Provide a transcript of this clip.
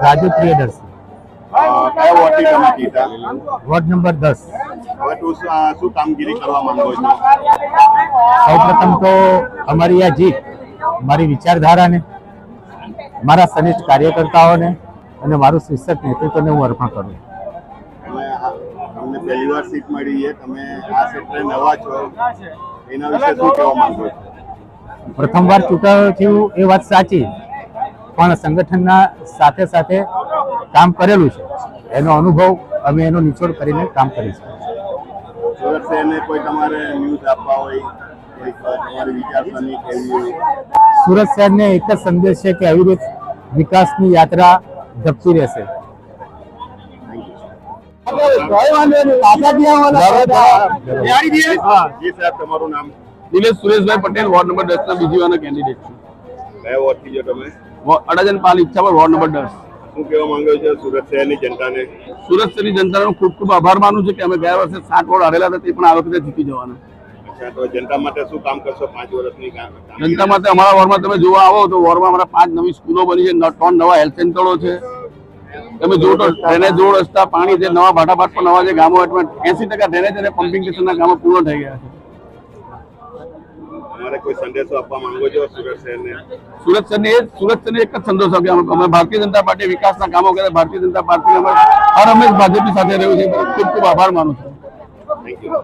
રાજુ પ્રિયદર્શી, કયા વોર્ડથી તમે જીતા? Ward number 10। હવે તું શું કામગીરી કરવા માંગો છો? સૌપ્રથમ તો અમારી આ જીત મારી વિચારધારાને, મારા સનિષ્ઠ કાર્યકર્તાઓને અને મારું શિસ્તક નેતૃત્વને હું અર્પણ કરું. તમને પહેલી વાર સીટ મળી છે, તમે આ ક્ષેત્રે નવા છો, એના વિશે શું કહેવા માંગો છો? પ્રથમવાર ચૂંટાયો થયું એ વાત સાચી, પણ સંગઠનના સાથે સાથે કામ કરેલું છે એનો અનુભવ અમે એનો નિચોડ કરીને કામ કરીશું. સુરત શહેરને કોઈ તમારે ન્યૂઝ આપવા હોય, કોઈ તમારી વિચારસરણી કહેવી હોય? સુરત શહેરને એક જ સંદેશ છે કે અવિરત વિકાસની યાત્રા ધપતી રહેશે. જી સાહેબ, તમારું નામ? નિલેશ સુરેશભાઈ પટેલ, વોર્ડ નંબર 10 ના બીજી વારના કેન્ડિડેટ છું. કયા વોર્ડથી છો તમે? અડાજણ પાલ ઈચ્છા, વોર્ડ નંબર 10. શું કહેવા માંગો છો સુરત શહેરની જનતાને? સુરત શહેરની જનતાનો ખૂબ ખૂબ આભાર માનું છું કે અમે ગયા વર્ષે 7 વોર્ડ હારેલા હતા, તે પણ આ વખતે જીતી જવાના. અચ્છા, તો જનતા માટે શું કામ કરશો 5 વર્ષની કામ? જનતા માટે અમારા વોર્ડમાં તમે જોવા આવો તો વોર્ડમાં અમારા 5 નવી સ્કૂલો બની છે, 3 નવા હેલ્થ સેન્ટરો છે. તમે જો તો ડ્રેનેજ રોડ, રસ્તા, પાણી, જે નવા ભાટાભાટ પર નવા જે ગામો 80% ડ્રેનેજ અને પમ્પિંગ સ્ટેશનના કામો પૂર્ણ થઈ ગયા છે. તમારે કોઈ સંદેશો આપવા માંગો છો સુરત શહેરને? સુરત શહેરને એક જ સંદેશો આપ્યો, અમે ભારતીય જનતા પાર્ટી વિકાસના કામો કરે, ભારતીય જનતા પાર્ટી અમે હર હંમેશ ભાજપની સાથે રહ્યું છે. ખૂબ ખૂબ આભાર માનું છું. Thank you.